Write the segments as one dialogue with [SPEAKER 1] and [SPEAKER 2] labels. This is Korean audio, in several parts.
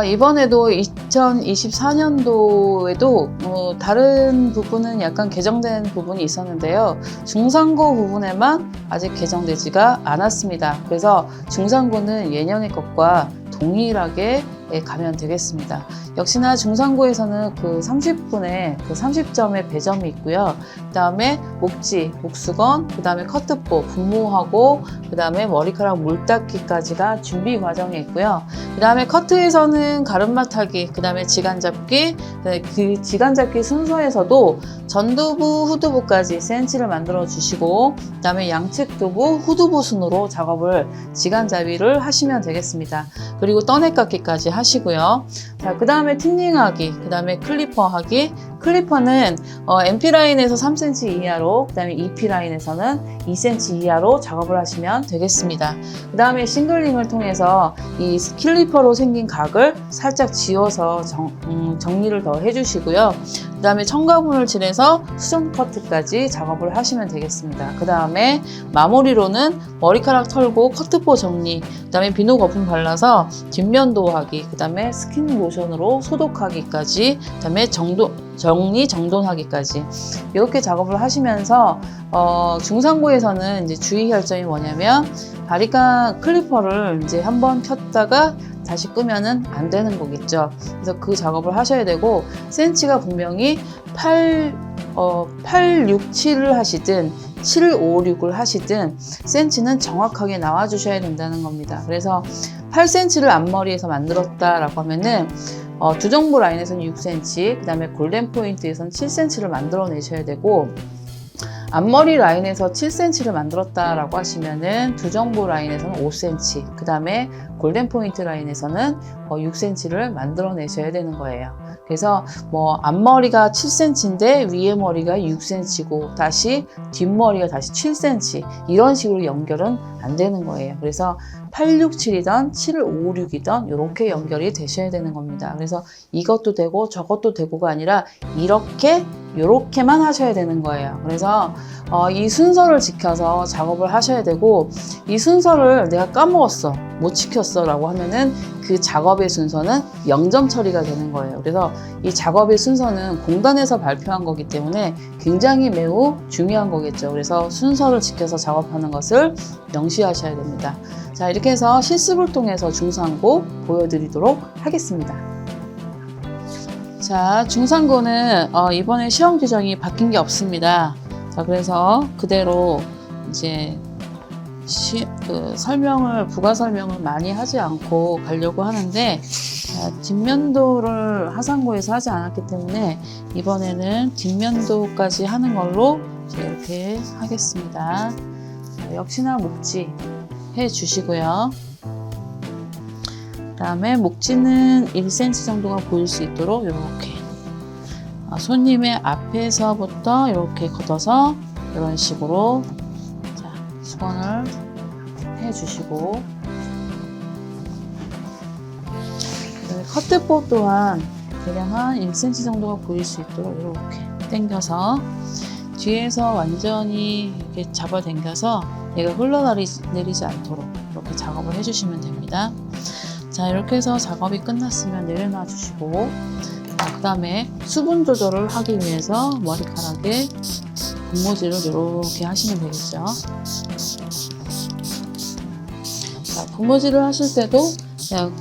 [SPEAKER 1] 이번에도 2024년도에도 다른 부분은 약간 개정된 부분이 있었는데요. 중상고 부분에만 아직 개정되지가 않았습니다. 그래서 중상고는 예년의 것과 동일하게 가면 되겠습니다. 역시나 중상고에서는 그 30분에 그 30점의 배점이 있고요. 그 다음에 목지, 목수건, 그 다음에 커트포, 분무하고, 그 다음에 머리카락 물닦기까지가 준비 과정에 있고요. 그 다음에 커트에서는 가르마타기, 그 다음에 지간잡기, 그 지간잡기 순서에서도 전두부, 후두부까지 센치를 만들어 주시고, 그 다음에 양측 두부, 후두부 순으로 작업을 지간잡이를 하시면 되겠습니다. 그리고 떠내깎기까지 하시고요. 자, 그 다음에 틴닝하기, 그 다음에 클리퍼 하기. 클리퍼는 MP 라인에서 3cm 이하로, 그 다음에 EP 라인에서는 2cm 이하로 작업을 하시면 되겠습니다. 그 다음에 싱글링을 통해서 이 클리퍼로 생긴 각을 살짝 지워서 정리를 더 해주시고요. 그 다음에 첨가분을 칠해서 수정 커트까지 작업을 하시면 되겠습니다. 그 다음에 마무리로는 머리카락 털고 커트포 정리, 그 다음에 비누 거품 발라서 뒷면도 하기, 그 다음에 스킨 로션으로 소독하기까지, 그 다음에 정리 정돈하기까지 이렇게 작업을 하시면서 중상고에서는 이제 주의할 점이 뭐냐면 바리깡 클리퍼를 이제 한번 켰다가 다시 끄면은 안 되는 거겠죠. 그래서 그 작업을 하셔야 되고, 센치가 분명히 8, 6, 7을 하시든 7, 5, 6을 하시든 센치는 정확하게 나와 주셔야 된다는 겁니다. 그래서 8cm를 앞머리에서 만들었다라고 하면은 두정부 라인에서는 6cm, 그 다음에 골덴 포인트에서는 7cm를 만들어 내셔야 되고, 앞머리 라인에서 7cm를 만들었다라고 하시면은 두정부 라인에서는 5cm, 그 다음에 골덴 포인트 라인에서는 6cm를 만들어 내셔야 되는 거예요. 그래서 앞머리가 7cm인데 위에 머리가 6cm고 다시 뒷머리가 다시 7cm, 이런 식으로 연결은 안 되는 거예요. 그래서 8, 6, 7이던 7, 5, 6이던 이렇게 연결이 되셔야 되는 겁니다. 그래서 이것도 되고 저것도 되고가 아니라 요렇게만 하셔야 되는 거예요. 그래서 이 순서를 지켜서 작업을 하셔야 되고, 이 순서를 내가 까먹었어, 못 지켰어 라고 하면은 그 작업의 순서는 0점 처리가 되는 거예요. 그래서 이 작업의 순서는 공단에서 발표한 거기 때문에 굉장히 매우 중요한 거겠죠. 그래서 순서를 지켜서 작업하는 것을 명시하셔야 됩니다. 자, 이렇게 해서 실습을 통해서 중상고 보여드리도록 하겠습니다. 자, 중상고는 이번에 시험 규정이 바뀐 게 없습니다. 자, 그래서 그대로 이제 부가 설명을 많이 하지 않고 가려고 하는데, 뒷면도를 하상고에서 하지 않았기 때문에 이번에는 뒷면도까지 하는 걸로 이렇게 하겠습니다. 자, 역시나 목지 해 주시고요. 그 다음에 목지는 1cm 정도가 보일 수 있도록 이렇게 손님의 앞에서부터 이렇게 걷어서 이런 식으로 수건을 해 주시고, 커트포 또한 대략 한 1cm 정도가 보일 수 있도록 이렇게 당겨서 뒤에서 완전히 이렇게 잡아당겨서 얘가 흘러내리지 않도록 이렇게 작업을 해주시면 됩니다. 자, 이렇게 해서 작업이 끝났으면 내려놔 주시고, 그 다음에 수분 조절을 하기 위해서 머리카락에 분무질을 이렇게 하시면 되겠죠. 자, 분무질을 하실 때도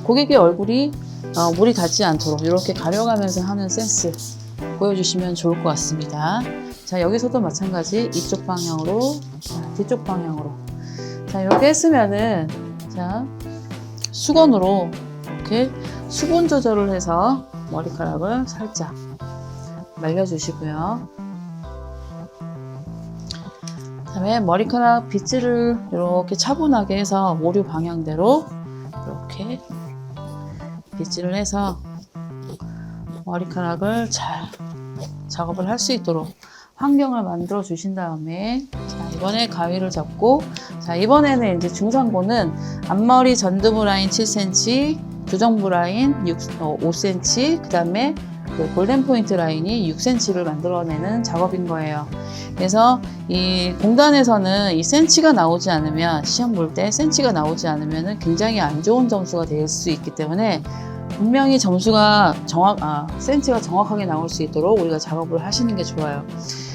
[SPEAKER 1] 고객의 얼굴이 물이 닿지 않도록 이렇게 가려가면서 하는 센스 보여주시면 좋을 것 같습니다. 자, 여기서도 마찬가지 이쪽 방향으로, 뒤쪽 방향으로. 자, 이렇게 했으면은, 자, 수건으로 이렇게 수분 조절을 해서 머리카락을 살짝 말려주시고요. 그 다음에 머리카락 빗질을 이렇게 차분하게 해서 모류 방향대로 이렇게 빗질을 해서 머리카락을 잘 작업을 할 수 있도록 환경을 만들어 주신 다음에, 자, 이번에 가위를 잡고, 자, 이번에는 이제 중상고는 앞머리 전두부 라인 7cm, 두정부 라인 5cm, 그 다음에 골덴 포인트 라인이 6cm를 만들어내는 작업인 거예요. 그래서 이 공단에서는 이 센치가 나오지 않으면, 시험 볼 때 센치가 나오지 않으면 굉장히 안 좋은 점수가 될 수 있기 때문에 분명히 센치가 정확하게 나올 수 있도록 우리가 작업을 하시는 게 좋아요.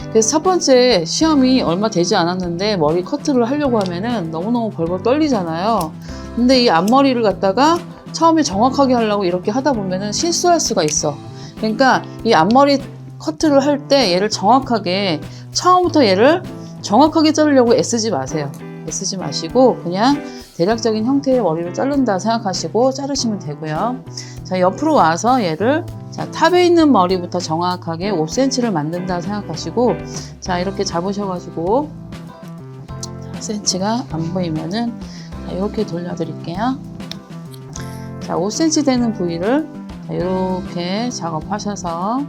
[SPEAKER 1] 그래서 첫 번째 시험이 얼마 되지 않았는데 머리 커트를 하려고 하면은 너무너무 벌벌 떨리잖아요. 근데 이 앞머리를 갖다가 처음에 정확하게 하려고 이렇게 하다 보면은 실수할 수가 있어. 그러니까 이 앞머리 커트를 할 때 얘를 정확하게, 처음부터 얘를 정확하게 자르려고 애쓰지 마세요. 애쓰지 마시고 그냥 대략적인 형태의 머리를 자른다 생각하시고 자르시면 되고요. 자, 옆으로 와서 얘를, 자, 탑에 있는 머리부터 정확하게 5cm를 만든다 생각하시고, 자, 이렇게 잡으셔가지고, 자, 센치가 안 보이면은, 자, 이렇게 돌려드릴게요. 자, 5cm 되는 부위를, 자, 이렇게 작업하셔서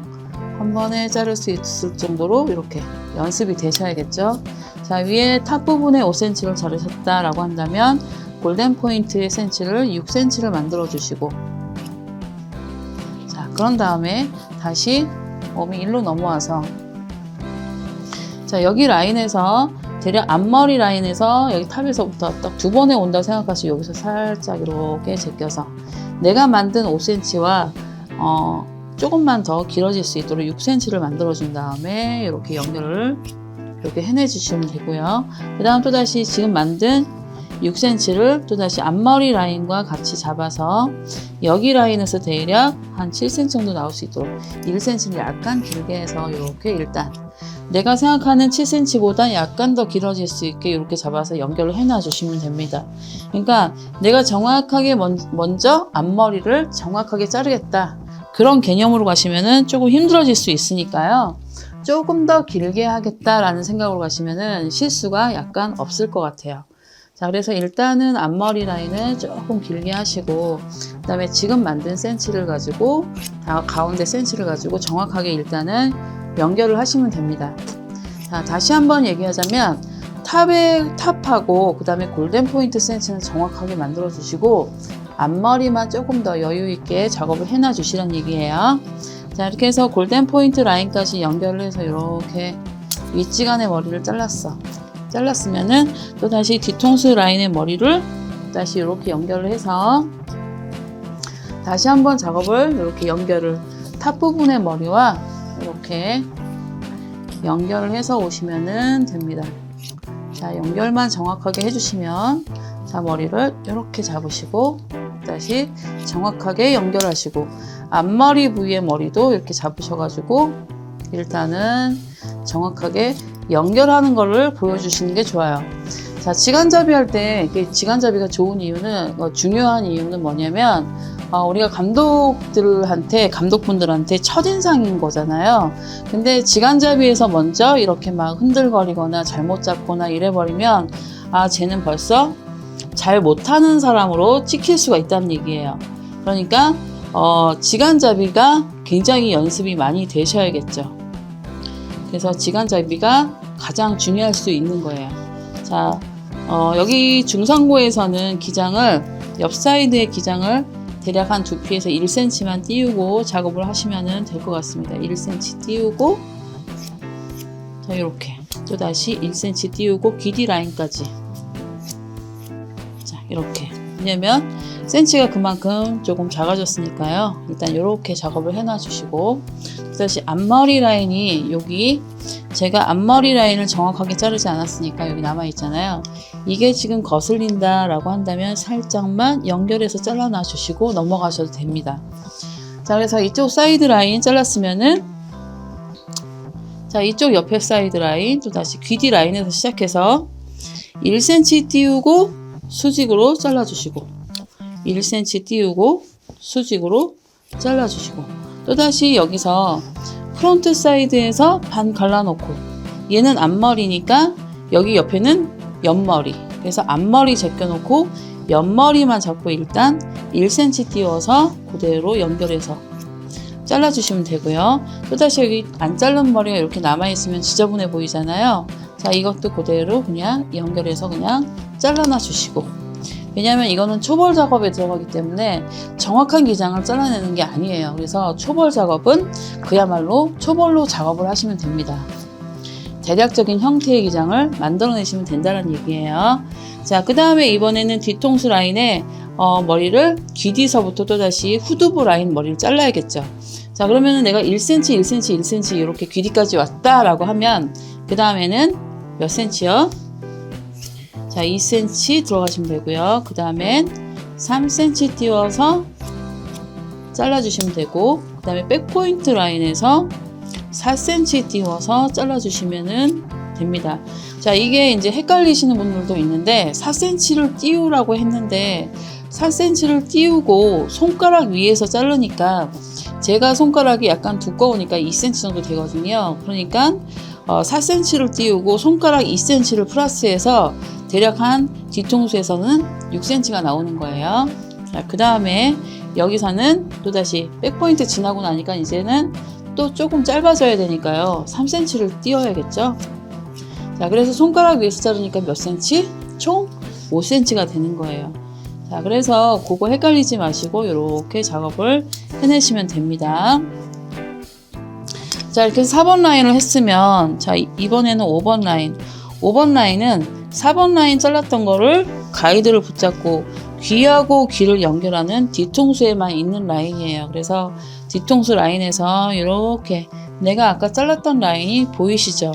[SPEAKER 1] 한 번에 자를 수 있을 정도로 이렇게 연습이 되셔야겠죠. 자, 위에 탑 부분에 5cm를 자르셨다라고 한다면 골든 포인트의 센치를 6cm를 만들어 주시고, 자, 그런 다음에 다시 몸이 일로 넘어와서, 자, 여기 라인에서 대략 앞머리 라인에서 여기 탑에서부터 딱 2번에 온다고 생각하시고 여기서 살짝 이렇게 제껴서 내가 만든 5cm와 조금만 더 길어질 수 있도록 6cm를 만들어 준 다음에 이렇게 연결을 이렇게 해내 주시면 되고요. 그 다음 또다시 지금 만든 6cm를 또다시 앞머리 라인과 같이 잡아서 여기 라인에서 대략 한 7cm 정도 나올 수 있도록 1cm를 약간 길게 해서 이렇게 일단 내가 생각하는 7cm보다 약간 더 길어질 수 있게 이렇게 잡아서 연결을 해놔 주시면 됩니다. 그러니까 내가 정확하게 먼저 앞머리를 정확하게 자르겠다, 그런 개념으로 가시면은 조금 힘들어질 수 있으니까요. 조금 더 길게 하겠다라는 생각으로 가시면은 실수가 약간 없을 것 같아요. 자, 그래서 일단은 앞머리 라인을 조금 길게 하시고, 그 다음에 지금 만든 센치를 가지고, 가운데 센치를 가지고 정확하게 일단은 연결을 하시면 됩니다. 자, 다시 한번 얘기하자면, 탑하고, 그 다음에 골든 포인트 센치는 정확하게 만들어 주시고, 앞머리만 조금 더 여유 있게 작업을 해놔 주시란 얘기예요. 자, 이렇게 해서 골든 포인트 라인까지 연결을 해서 이렇게 윗지간의 머리를 잘랐으면은 또 다시 뒤통수 라인의 머리를 다시 이렇게 연결을 해서 다시 한번 작업을 이렇게 연결을, 탑 부분의 머리와 이렇게 연결을 해서 오시면은 됩니다. 자, 연결만 정확하게 해주시면, 자, 머리를 이렇게 잡으시고 다시 정확하게 연결하시고, 앞머리 부위의 머리도 이렇게 잡으셔가지고 일단은 정확하게 연결하는 거를 보여주시는 게 좋아요. 자, 지간잡이 할 때, 이게 지간잡이가 좋은 이유는, 중요한 이유는 뭐냐면, 우리가 감독분들한테 첫인상인 거잖아요. 근데 지간잡이에서 먼저 이렇게 막 흔들거리거나 잘못 잡거나 이래버리면, 쟤는 벌써 잘 못하는 사람으로 찍힐 수가 있다는 얘기예요. 그러니까, 지간잡이가 굉장히 연습이 많이 되셔야겠죠. 그래서 지간잡이가 가장 중요할 수 있는 거예요. 자, 여기 중상고에서는 옆 사이드의 기장을 대략 한 두피에서 1cm만 띄우고 작업을 하시면 될 것 같습니다. 1cm 띄우고, 자, 이렇게 또다시 1cm 띄우고 귀뒤 라인까지. 자, 이렇게. 왜냐면 센치가 그만큼 조금 작아졌으니까요. 일단 이렇게 작업을 해놔 주시고, 다시 앞머리 라인이, 여기 제가 앞머리 라인을 정확하게 자르지 않았으니까 여기 남아 있잖아요. 이게 지금 거슬린다 라고 한다면 살짝만 연결해서 잘라놔 주시고 넘어가셔도 됩니다. 자, 그래서 이쪽 사이드 라인 잘랐으면은, 자, 이쪽 옆에 사이드 라인, 또 다시 귀뒤 라인에서 시작해서 1cm 띄우고 수직으로 잘라주시고, 1cm 띄우고 수직으로 잘라주시고, 또다시 여기서 프론트 사이드에서 반 갈라놓고, 얘는 앞머리니까 여기 옆에는 옆머리, 그래서 앞머리 제껴놓고 옆머리만 잡고 일단 1cm 띄워서 그대로 연결해서 잘라주시면 되고요. 또다시 여기 안 자른 머리가 이렇게 남아있으면 지저분해 보이잖아요. 자, 이것도 그대로 그냥 연결해서 그냥 잘라놔 주시고, 왜냐하면 이거는 초벌 작업에 들어가기 때문에 정확한 기장을 잘라내는 게 아니에요. 그래서 초벌 작업은 그야말로 초벌로 작업을 하시면 됩니다. 대략적인 형태의 기장을 만들어내시면 된다는 얘기예요. 자, 그 다음에 이번에는 뒤통수 라인에 머리를 귀 뒤서부터 또다시 후두부 라인 머리를 잘라야겠죠. 자, 그러면은 내가 1cm, 1cm, 1cm 이렇게 귀 뒤까지 왔다라고 하면 그 다음에는 몇 cm요? 자, 2cm 들어가시면 되고요. 그 다음엔 3cm 띄워서 잘라주시면 되고, 그 다음에 백포인트 라인에서 4cm 띄워서 잘라주시면 됩니다. 자, 이게 이제 헷갈리시는 분들도 있는데 4cm를 띄우라고 했는데 4cm를 띄우고 손가락 위에서 자르니까 제가 손가락이 약간 두꺼우니까 2cm 정도 되거든요. 그러니까 4cm를 띄우고 손가락 2cm를 플러스해서 대략 한 뒤통수에서는 6cm가 나오는 거예요. 자, 그 다음에 여기서는 또다시 백포인트 지나고 나니까 이제는 또 조금 짧아져야 되니까요. 3cm를 띄워야겠죠. 자, 그래서 손가락 위에서 자르니까 몇 cm? 총 5cm가 되는 거예요. 자, 그래서 그거 헷갈리지 마시고 이렇게 작업을 해내시면 됩니다. 자, 이렇게 해서 4번 라인을 했으면, 자, 이번에는 5번 라인. 5번 라인은 4번 라인 잘랐던 거를 가이드를 붙잡고 귀하고 귀를 연결하는 뒤통수에만 있는 라인이에요. 그래서 뒤통수 라인에서 이렇게 내가 아까 잘랐던 라인이 보이시죠?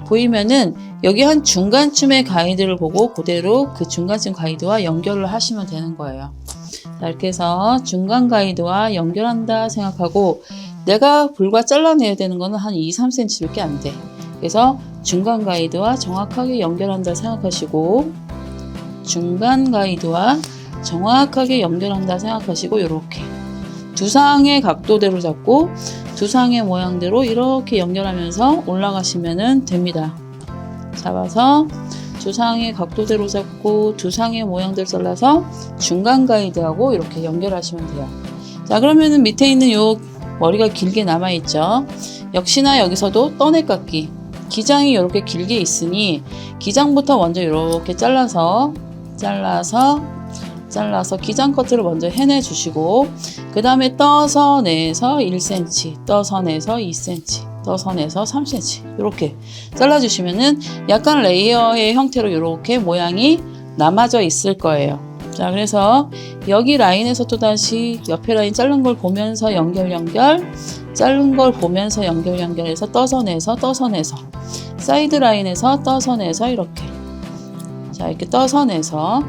[SPEAKER 1] 보이면은 여기 한 중간쯤의 가이드를 보고 그대로 그 중간쯤 가이드와 연결을 하시면 되는 거예요. 자, 이렇게 해서 중간 가이드와 연결한다 생각하고 내가 불과 잘라내야 되는 거는 한 2, 3cm 밖에 안 돼. 그래서 중간 가이드와 정확하게 연결한다 생각하시고 중간 가이드와 정확하게 연결한다 생각하시고 이렇게 두상의 각도대로 잡고 두상의 모양대로 이렇게 연결하면서 올라가시면 됩니다. 잡아서 두상의 각도대로 잡고 두상의 모양대로 잘라서 중간 가이드하고 이렇게 연결하시면 돼요. 자, 그러면은 밑에 있는 요 머리가 길게 남아있죠. 역시나 여기서도 떠내깎기. 기장이 이렇게 길게 있으니 기장부터 먼저 이렇게 잘라서 기장 커트를 먼저 해내 주시고 그 다음에 떠서 내서 1cm, 떠서 내서 2cm, 떠서 내서 3cm 이렇게 잘라주시면은 약간 레이어의 형태로 이렇게 모양이 남아져 있을 거예요. 자, 그래서 여기 라인에서 또다시 옆에 라인 자른 걸 보면서 연결 자른 걸 보면서 연결해서 떠서 내서 사이드 라인에서 떠서 내서 이렇게 자, 이렇게 떠서 내서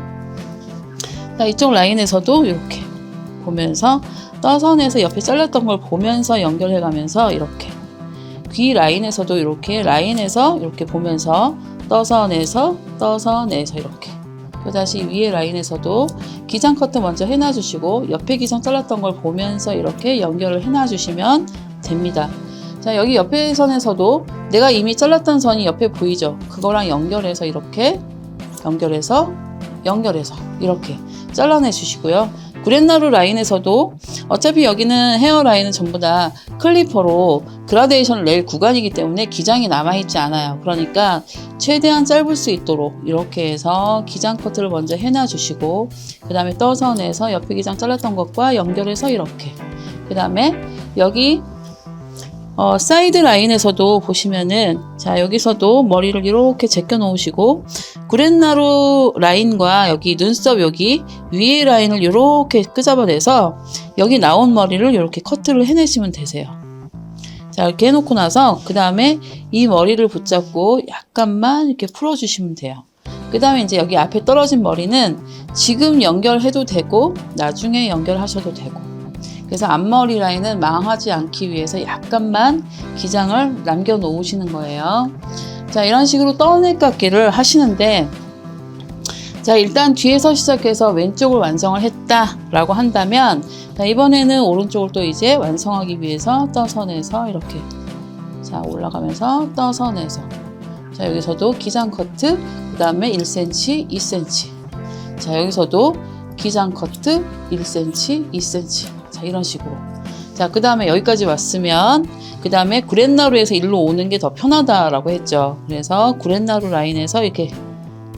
[SPEAKER 1] 자, 이쪽 라인에서도 이렇게 보면서 떠서 내서 옆에 잘랐던 걸 보면서 연결해 가면서 이렇게 귀 라인에서도 이렇게 라인에서 이렇게 보면서 떠서 내서 이렇게 또다시 위에 라인에서도 기장 커트 먼저 해놔 주시고 옆에 기장 잘랐던 걸 보면서 이렇게 연결을 해놔 주시면 됩니다. 자, 여기 옆에 선에서도 내가 이미 잘랐던 선이 옆에 보이죠? 그거랑 연결해서 이렇게 연결해서 이렇게 잘라내 주시고요. 구렛나루 라인에서도 어차피 여기는 헤어라인은 전부 다 클리퍼로 그라데이션을 낼 구간이기 때문에 기장이 남아있지 않아요. 그러니까 최대한 짧을 수 있도록 이렇게 해서 기장 커트를 먼저 해놔 주시고 그 다음에 떠서 내서 옆에 기장 잘랐던 것과 연결해서 이렇게 그 다음에 여기 사이드 라인에서도 보시면은 자, 여기서도 머리를 이렇게 제껴 놓으시고 구렛나루 라인과 여기 눈썹 여기 위에 라인을 이렇게 끄잡아내서 여기 나온 머리를 이렇게 커트를 해내시면 되세요. 자, 이렇게 해놓고 나서 그 다음에 이 머리를 붙잡고 약간만 이렇게 풀어주시면 돼요. 그 다음에 이제 여기 앞에 떨어진 머리는 지금 연결해도 되고 나중에 연결하셔도 되고 그래서 앞머리 라인은 망하지 않기 위해서 약간만 기장을 남겨 놓으시는 거예요. 자, 이런 식으로 떠내깎기를 하시는데 자, 일단 뒤에서 시작해서 왼쪽을 완성을 했다라고 한다면 자, 이번에는 오른쪽을 또 이제 완성하기 위해서 떠서 내서 이렇게 자, 올라가면서 떠서 내서 자, 여기서도 기장 커트 그 다음에 1cm, 2cm 자, 여기서도 기장 커트 1cm, 2cm 자, 이런 식으로. 자, 그 다음에 여기까지 왔으면, 그 다음에 구렛나루에서 일로 오는 게 더 편하다라고 했죠. 그래서 구렛나루 라인에서 이렇게,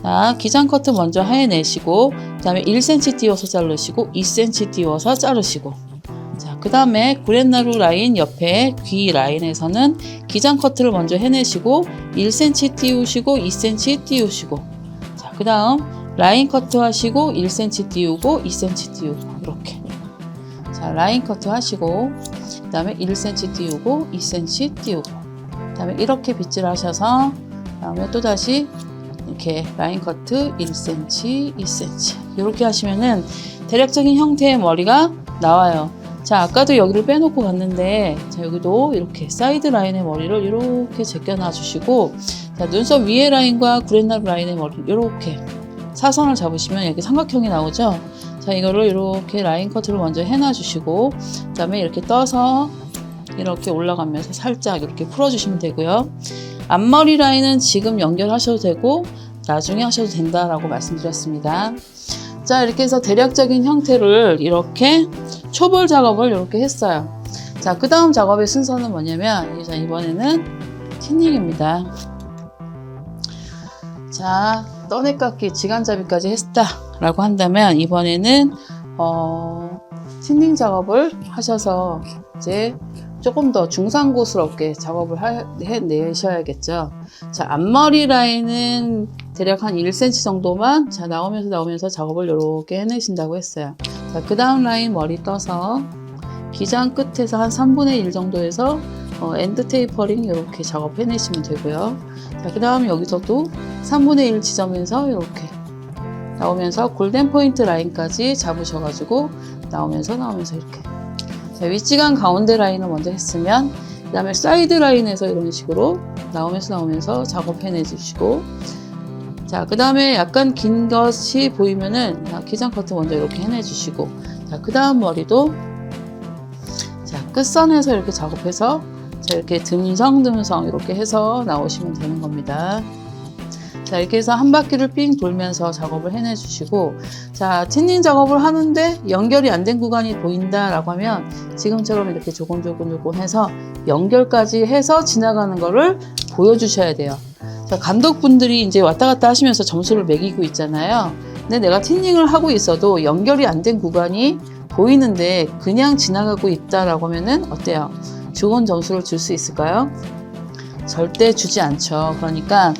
[SPEAKER 1] 자, 기장 커트 먼저 해내시고, 그 다음에 1cm 띄워서 자르시고, 2cm 띄워서 자르시고, 자, 그 다음에 구렛나루 라인 옆에 귀 라인에서는 기장 커트를 먼저 해내시고, 1cm 띄우시고, 2cm 띄우시고, 자, 그 다음, 라인 커트 하시고 1cm 띄우고 2cm 띄우고 이렇게. 자, 라인 커트 하시고 그 다음에 1cm 띄우고 2cm 띄우고 그 다음에 이렇게 빗질 하셔서 그 다음에 또다시 이렇게 라인 커트 1cm, 2cm 이렇게 하시면은 대략적인 형태의 머리가 나와요. 자, 아까도 여기를 빼놓고 갔는데 자, 여기도 이렇게 사이드 라인의 머리를 이렇게 제껴놔 주시고 자, 눈썹 위에 라인과 구렛나루 라인의 머리 이렇게 사선을 잡으시면 이렇게 삼각형이 나오죠. 자, 이거를 이렇게 라인 커트를 먼저 해놔 주시고 그 다음에 이렇게 떠서 이렇게 올라가면서 살짝 이렇게 풀어주시면 되고요. 앞머리 라인은 지금 연결하셔도 되고 나중에 하셔도 된다라고 말씀드렸습니다. 자, 이렇게 해서 대략적인 형태를 이렇게 초벌 작업을 이렇게 했어요. 자, 그 다음 작업의 순서는 뭐냐면 이번에는 틴닝입니다. 자, 떠내깎기, 지간잡이까지 했다 라고 한다면 이번에는 틴닝 작업을 하셔서 이제 조금 더 중상고스럽게 작업을 해내셔야겠죠. 자, 앞머리 라인은 대략 한 1cm 정도만 자, 나오면서 작업을 이렇게 해내신다고 했어요. 자, 그 다음 라인 머리 떠서 기장 끝에서 한 3분의 1 정도에서 엔드 테이퍼링 이렇게 작업해내시면 되고요. 자, 그 다음 여기서도 3분의 1 지점에서 이렇게 나오면서 골든 포인트 라인까지 잡으셔가지고 나오면서 이렇게 자, 윗지간 가운데 라인을 먼저 했으면 그 다음에 사이드 라인에서 이런 식으로 나오면서 작업해내 주시고 자, 그 다음에 약간 긴 것이 보이면은 기장 커트 먼저 이렇게 해내 주시고 자, 그 다음 머리도 자, 끝선에서 이렇게 작업해서 자, 이렇게 듬성듬성 이렇게 해서 나오시면 되는 겁니다. 자, 이렇게 해서 한 바퀴를 삥 돌면서 작업을 해내 주시고 자, 틴닝 작업을 하는데 연결이 안 된 구간이 보인다 라고 하면 지금처럼 이렇게 조금 해서 연결까지 해서 지나가는 거를 보여주셔야 돼요. 자, 감독분들이 이제 왔다 갔다 하시면서 점수를 매기고 있잖아요. 근데 내가 틴닝을 하고 있어도 연결이 안 된 구간이 보이는데 그냥 지나가고 있다라고 하면은 어때요? 좋은 점수를 줄 수 있을까요? 절대 주지 않죠. 그러니까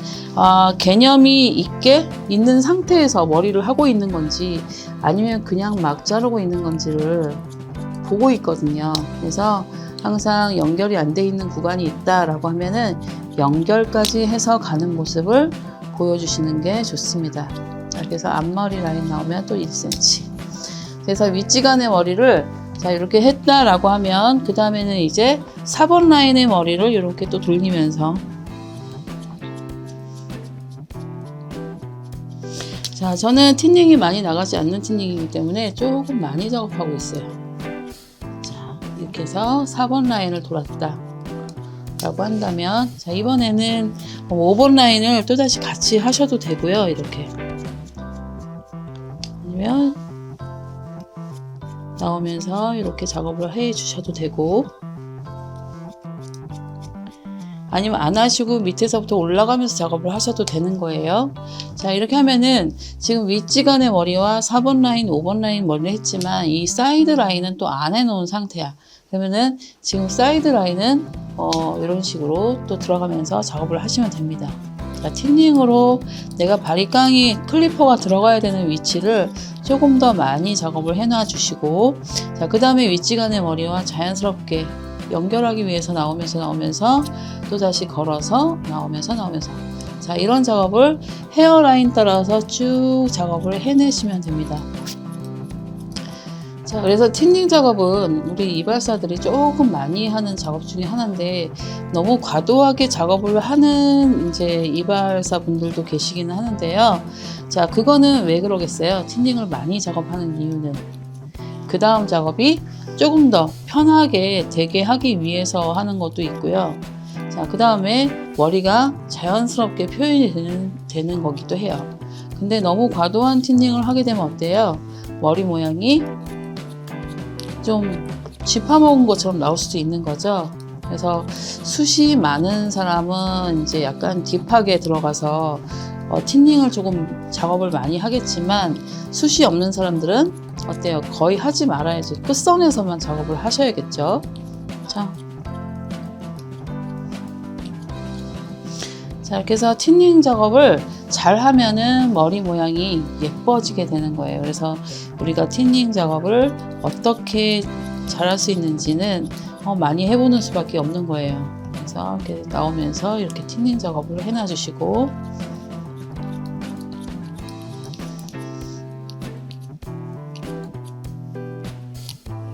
[SPEAKER 1] 개념이 있는 상태에서 머리를 하고 있는 건지 아니면 그냥 막 자르고 있는 건지를 보고 있거든요. 그래서 항상 연결이 안 돼 있는 구간이 있다라고 하면은 연결까지 해서 가는 모습을 보여주시는 게 좋습니다. 그래서 앞머리 라인 나오면 또 1cm. 그래서 윗지간의 머리를 자, 이렇게 했다라고 하면 그 다음에는 이제 4번 라인의 머리를 이렇게 또 돌리면서 자, 저는 틴닝이 많이 나가지 않는 틴닝이기 때문에 조금 많이 작업하고 있어요. 자, 이렇게 해서 4번 라인을 돌았다 라고 한다면 자, 이번에는 5번 라인을 또다시 같이 하셔도 되고요. 이렇게 아니면 나오면서 이렇게 작업을 해 주셔도 되고 아니면 안 하시고 밑에서부터 올라가면서 작업을 하셔도 되는 거예요. 자, 이렇게 하면은 지금 윗지간의 머리와 4번 라인, 5번 라인 머리를 했지만 이 사이드 라인은 또 안 해놓은 상태야. 그러면은 지금 사이드 라인은 이런 식으로 또 들어가면서 작업을 하시면 됩니다. 자, 틴닝으로 내가 바리깡이 클리퍼가 들어가야 되는 위치를 조금 더 많이 작업을 해놔 주시고 자, 그 다음에 윗지간의 머리와 자연스럽게 연결하기 위해서 나오면서 또 다시 걸어서 나오면서 자, 이런 작업을 헤어라인 따라서 쭉 작업을 해내시면 됩니다. 자, 그래서 틴닝 작업은 우리 이발사들이 조금 많이 하는 작업 중에 하나인데 너무 과도하게 작업을 하는 이제 이발사 분들도 계시기는 하는데요. 자, 그거는 왜 그러겠어요? 틴닝을 많이 작업하는 이유는 그 다음 작업이 조금 더 편하게 되게 하기 위해서 하는 것도 있고요. 자, 그 다음에 머리가 자연스럽게 표현이 되는 거기도 해요. 근데 너무 과도한 틴닝을 하게 되면 어때요? 머리 모양이 좀 쥐파먹은 것처럼 나올 수도 있는 거죠. 그래서 숱이 많은 사람은 이제 약간 딥하게 들어가서 틴닝을 조금 작업을 많이 하겠지만 숱이 없는 사람들은 어때요? 거의 하지 말아야지. 끝선에서만 작업을 하셔야겠죠. 자, 이렇게 해서 틴닝 작업을 잘 하면은 머리 모양이 예뻐지게 되는 거예요. 그래서 우리가 틴닝 작업을 어떻게 잘할 수 있는지는 많이 해보는 수밖에 없는 거예요. 그래서 이렇게 나오면서 이렇게 틴닝 작업을 해놔 주시고,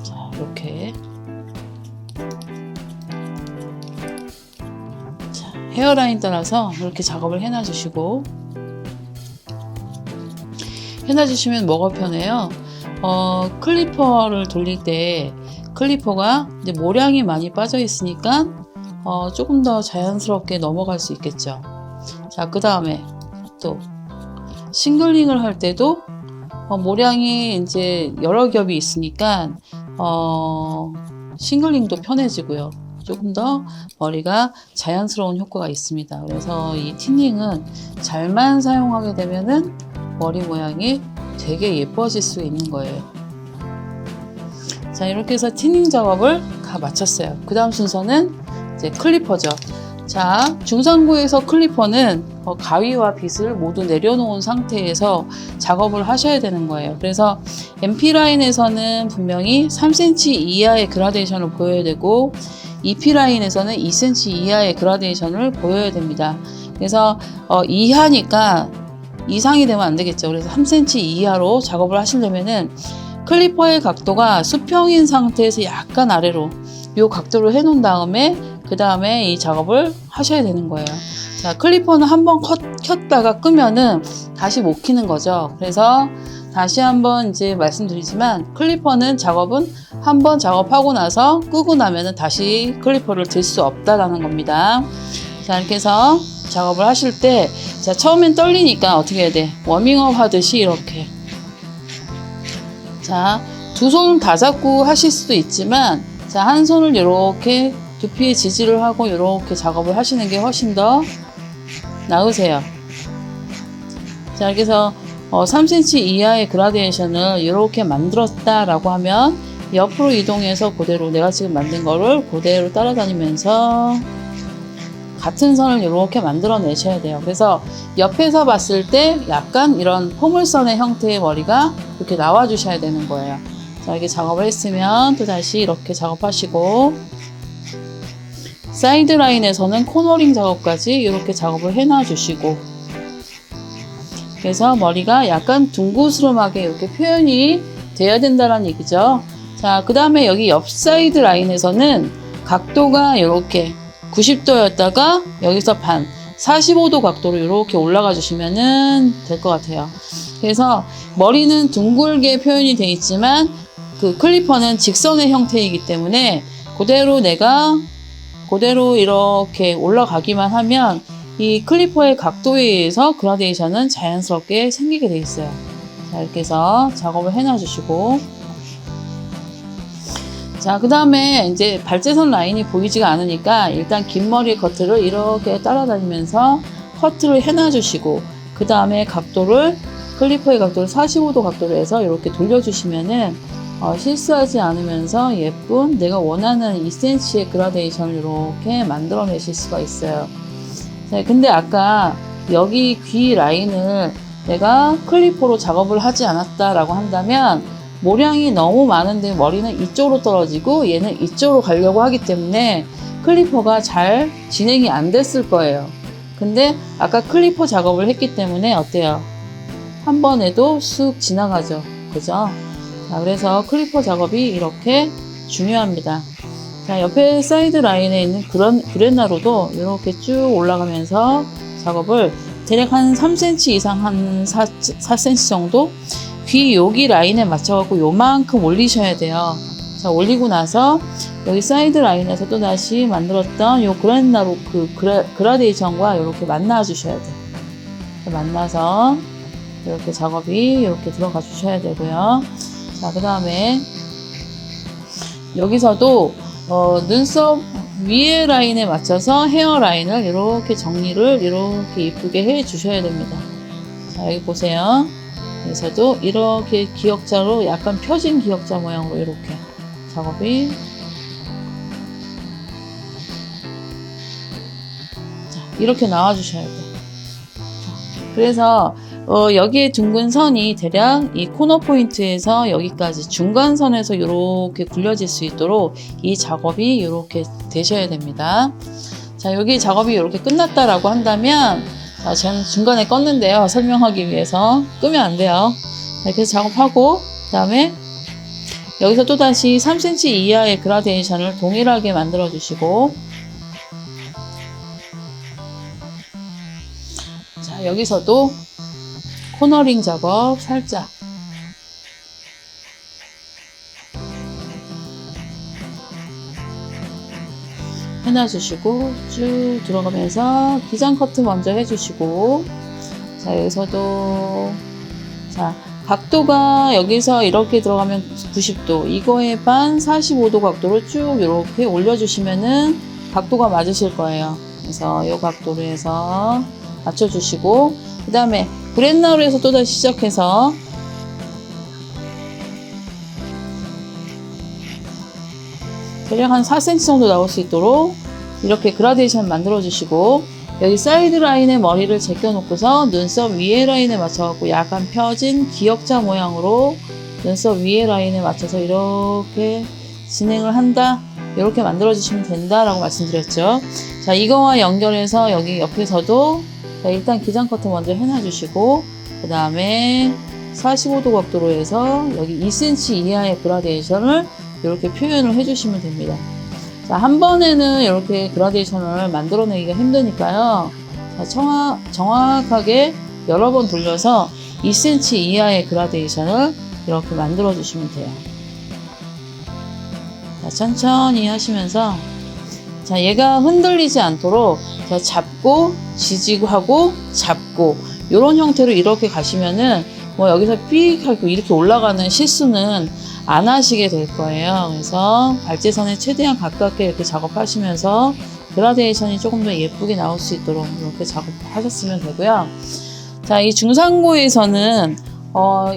[SPEAKER 1] 자, 이렇게 헤어라인 따라서 이렇게 작업을 해놔 주시고, 해놔 주시면 뭐가 편해요? 클리퍼를 돌릴 때 클리퍼가 이제 모량이 많이 빠져 있으니까 조금 더 자연스럽게 넘어갈 수 있겠죠. 자, 그 다음에 또 싱글링을 할 때도 모량이 이제 여러 겹이 있으니까 싱글링도 편해지고요. 조금 더 머리가 자연스러운 효과가 있습니다. 그래서 이 틴닝은 잘만 사용하게 되면은 머리 모양이 되게 예뻐질 수 있는 거예요. 자, 이렇게 해서 틴닝 작업을 다 마쳤어요. 그 다음 순서는 이제 클리퍼죠. 자, 중상구에서 클리퍼는 가위와 빗을 모두 내려놓은 상태에서 작업을 하셔야 되는 거예요. 그래서 MP 라인에서는 분명히 3cm 이하의 그라데이션을 보여야 되고, EP 라인에서는 2cm 이하의 그라데이션을 보여야 됩니다. 그래서 이하니까 이상이 되면 안 되겠죠. 그래서 3cm 이하로 작업을 하시려면은 클리퍼의 각도가 수평인 상태에서 약간 아래로 이 각도를 해 놓은 다음에 그 다음에 이 작업을 하셔야 되는 거예요. 자, 클리퍼는 한번 켰다가 끄면은 다시 못 켜는 거죠. 그래서 다시 한번 이제 말씀드리지만, 클리퍼는 작업은 한번 작업하고 나서 끄고 나면은 다시 클리퍼를 들 수 없다라는 겁니다. 자, 이렇게 해서 작업을 하실 때, 자, 처음엔 떨리니까 어떻게 해야 돼? 워밍업 하듯이 이렇게. 자, 두 손을 다 잡고 하실 수도 있지만, 자, 한 손을 이렇게 두피에 지지를 하고 이렇게 작업을 하시는 게 훨씬 더 나으세요. 자, 이렇게 해서 3cm 이하의 그라데이션을 이렇게 만들었다라고 하면 옆으로 이동해서 그대로 내가 지금 만든 거를 그대로 따라다니면서 같은 선을 이렇게 만들어 내셔야 돼요. 그래서 옆에서 봤을 때 약간 이런 포물선의 형태의 머리가 이렇게 나와 주셔야 되는 거예요. 자, 이렇게 작업을 했으면 또 다시 이렇게 작업하시고, 사이드 라인에서는 코너링 작업까지 이렇게 작업을 해놔 주시고, 그래서 머리가 약간 둥그스름하게 이렇게 표현이 돼야 된다는 얘기죠. 자, 그 다음에 여기 옆 사이드 라인에서는 각도가 이렇게 90도였다가 여기서 반 45도 각도로 이렇게 올라가 주시면 될 것 같아요. 그래서 머리는 둥글게 표현이 되어 있지만 그 클리퍼는 직선의 형태이기 때문에 그대로 이렇게 올라가기만 하면 이 클리퍼의 각도에 의해서 그라데이션은 자연스럽게 생기게 되어 있어요. 자, 이렇게 해서 작업을 해놔 주시고, 자, 그 다음에 이제 발재선 라인이 보이지가 않으니까 일단 긴 머리 커트를 이렇게 따라다니면서 커트를 해놔 주시고, 그 다음에 클리퍼의 각도를 45도 각도로 해서 이렇게 돌려주시면은 실수하지 않으면서 예쁜 내가 원하는 2cm의 그라데이션을 이렇게 만들어내실 수가 있어요. 자, 근데 아까 여기 귀 라인을 내가 클리퍼로 작업을 하지 않았다라고 한다면 모량이 너무 많은데 머리는 이쪽으로 떨어지고 얘는 이쪽으로 가려고 하기 때문에 클리퍼가 잘 진행이 안 됐을 거예요. 근데 아까 클리퍼 작업을 했기 때문에 어때요? 한 번에도 쑥 지나가죠. 그죠? 자, 그래서 클리퍼 작업이 이렇게 중요합니다. 자, 옆에 사이드 라인에 있는 그랜나루도 이렇게 쭉 올라가면서 작업을 대략 한 3cm 이상 한 4cm 정도 귀 여기 라인에 맞춰갖고 요만큼 올리셔야 돼요. 자, 올리고 나서 여기 사이드 라인에서 또 다시 만들었던 요 그랜나루 그라데이션과 이렇게 만나 주셔야 돼요. 만나서 이렇게 작업이 이렇게 들어가 주셔야 되고요. 자, 그 다음에 여기서도 눈썹 위에 라인에 맞춰서 헤어 라인을 이렇게 정리를 이렇게 이쁘게 해 주셔야 됩니다. 자, 여기 보세요. 여기서도 이렇게 기역자로 약간 펴진 기역자 모양으로 이렇게 작업이, 자, 이렇게 나와 주셔야 돼요. 그래서 여기에 둥근 선이 대략 이 코너 포인트에서 여기까지 중간선에서 이렇게 굴려질 수 있도록 이 작업이 이렇게 되셔야 됩니다. 자, 여기 작업이 이렇게 끝났다라고 한다면, 자, 저는 중간에 껐는데요. 설명하기 위해서. 끄면 안 돼요. 이렇게 작업하고, 그 다음에 여기서 또다시 3cm 이하의 그라데이션을 동일하게 만들어 주시고, 자, 여기서도 코너링 작업 살짝 해놔주시고, 쭉 들어가면서 기장 커트 먼저 해주시고, 자, 여기서도, 자, 각도가 여기서 이렇게 들어가면 90도, 이거에 반 45도 각도로 쭉 이렇게 올려주시면은 각도가 맞으실 거예요. 그래서 이 각도로 해서 맞춰주시고, 그 다음에 브렛나루에서 또다시 시작해서 대략 한 4cm 정도 나올 수 있도록 이렇게 그라데이션 만들어 주시고, 여기 사이드 라인에 머리를 제껴 놓고서 눈썹 위에 라인에 맞춰갖고 약간 펴진 기역자 모양으로 눈썹 위에 라인에 맞춰서 이렇게 진행을 한다, 이렇게 만들어 주시면 된다 라고 말씀드렸죠. 자, 이거와 연결해서 여기 옆에서도, 자, 일단 기장 커트 먼저 해놔 주시고, 그 다음에 45도 각도로 해서 여기 2cm 이하의 그라데이션을 이렇게 표현을 해주시면 됩니다. 자, 한 번에는 이렇게 그라데이션을 만들어내기가 힘드니까요. 자, 정확하게 여러 번 돌려서 2cm 이하의 그라데이션을 이렇게 만들어 주시면 돼요. 자, 천천히 하시면서, 자, 얘가 흔들리지 않도록, 자, 잡고 지지고 하고 잡고 이런 형태로 이렇게 가시면은 뭐 여기서 삑 하고 이렇게 올라가는 실수는 안 하시게 될 거예요. 그래서 발제선에 최대한 가깝게 이렇게 작업하시면서 그라데이션이 조금 더 예쁘게 나올 수 있도록 이렇게 작업하셨으면 되고요. 자, 이 중상고에서는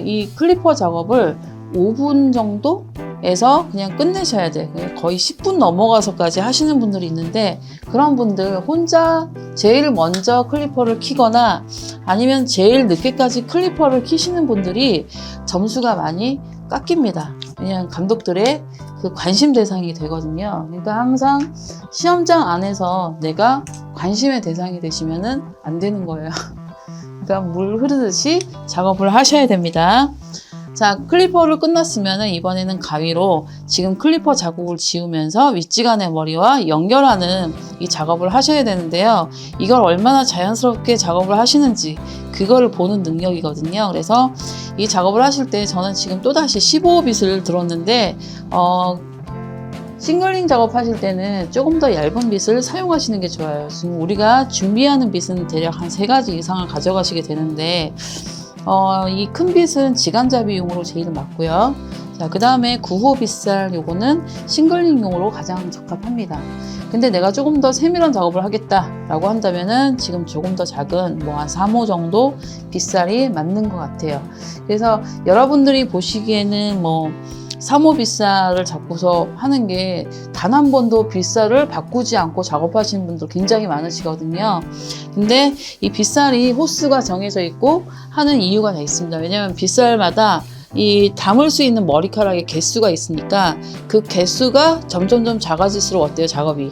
[SPEAKER 1] 이 클리퍼 작업을 5분 정도에서 그냥 끝내셔야 돼. 거의 10분 넘어가서까지 하시는 분들이 있는데, 그런 분들 혼자 제일 먼저 클리퍼를 키거나 아니면 제일 늦게까지 클리퍼를 키시는 분들이 점수가 많이 깎입니다. 그냥 감독들의 그 관심 대상이 되거든요. 그러니까 항상 시험장 안에서 내가 관심의 대상이 되시면은 안 되는 거예요. 그러니까 물 흐르듯이 작업을 하셔야 됩니다. 자, 클리퍼를 끝났으면 이번에는 가위로 지금 클리퍼 자국을 지우면서 윗지간의 머리와 연결하는 이 작업을 하셔야 되는데요. 이걸 얼마나 자연스럽게 작업을 하시는지 그거를 보는 능력이거든요. 그래서 이 작업을 하실 때 저는 지금 또다시 15빗을 들었는데, 싱글링 작업하실 때는 조금 더 얇은 빗을 사용하시는 게 좋아요. 지금 우리가 준비하는 빗은 대략 한 3가지 이상을 가져가시게 되는데, 이 큰 빗은 지간잡이용으로 제일 맞고요. 자, 그 다음에 9호 빗살 요거는 싱글링용으로 가장 적합합니다. 근데 내가 조금 더 세밀한 작업을 하겠다라고 한다면은 지금 조금 더 작은 뭐 한 3호 정도 빗살이 맞는 것 같아요. 그래서 여러분들이 보시기에는 뭐 3호 빗살을 잡고서 하는 게 단 한 번도 빗살을 바꾸지 않고 작업하시는 분들 굉장히 많으시거든요. 근데 이 빗살이 호스가 정해져 있고 하는 이유가 다 있습니다. 왜냐하면 빗살마다 이 담을 수 있는 머리카락의 개수가 있으니까 그 개수가 점점점 작아질수록 어때요? 작업이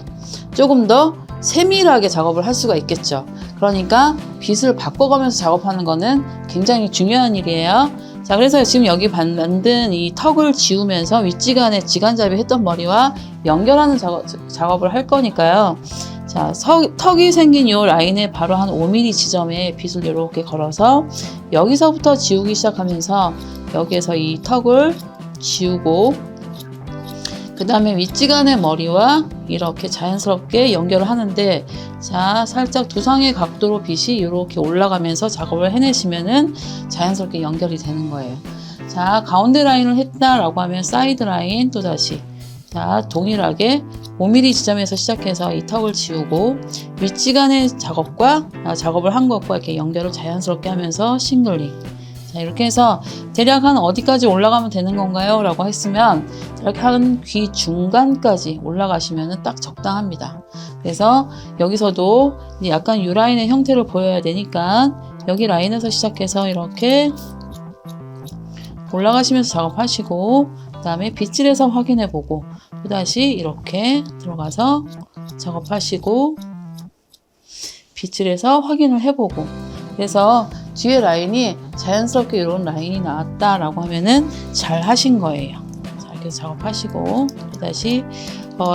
[SPEAKER 1] 조금 더 세밀하게 작업을 할 수가 있겠죠. 그러니까 빗을 바꿔가면서 작업하는 거는 굉장히 중요한 일이에요. 자, 그래서 지금 여기 만든 이 턱을 지우면서 윗지간에 지간잡이 했던 머리와 연결하는 작업을 할 거니까요. 자, 턱이 생긴 이 라인에 바로 한 5mm 지점에 빗을 이렇게 걸어서 여기서부터 지우기 시작하면서 여기에서 이 턱을 지우고, 그 다음에 윗지간의 머리와 이렇게 자연스럽게 연결을 하는데, 자, 살짝 두상의 각도로 빗이 이렇게 올라가면서 작업을 해내시면은 자연스럽게 연결이 되는 거예요. 자, 가운데 라인을 했다라고 하면 사이드 라인 또다시, 자, 동일하게 5mm 지점에서 시작해서 이 턱을 지우고 윗지간의 작업을 한 것과 이렇게 연결을 자연스럽게 하면서 싱글링. 자, 이렇게 해서 대략 한 어디까지 올라가면 되는 건가요? 라고 했으면 이렇게 한 귀 중간까지 올라가시면 딱 적당합니다. 그래서 여기서도 약간 U라인의 형태를 보여야 되니까 여기 라인에서 시작해서 이렇게 올라가시면서 작업하시고, 그 다음에 빗질해서 확인해보고, 또다시 이렇게 들어가서 작업하시고, 빗질해서 확인을 해보고. 그래서 뒤에 라인이 자연스럽게 이런 라인이 나왔다라고 하면은 잘 하신 거예요. 자, 이렇게 작업하시고, 또다시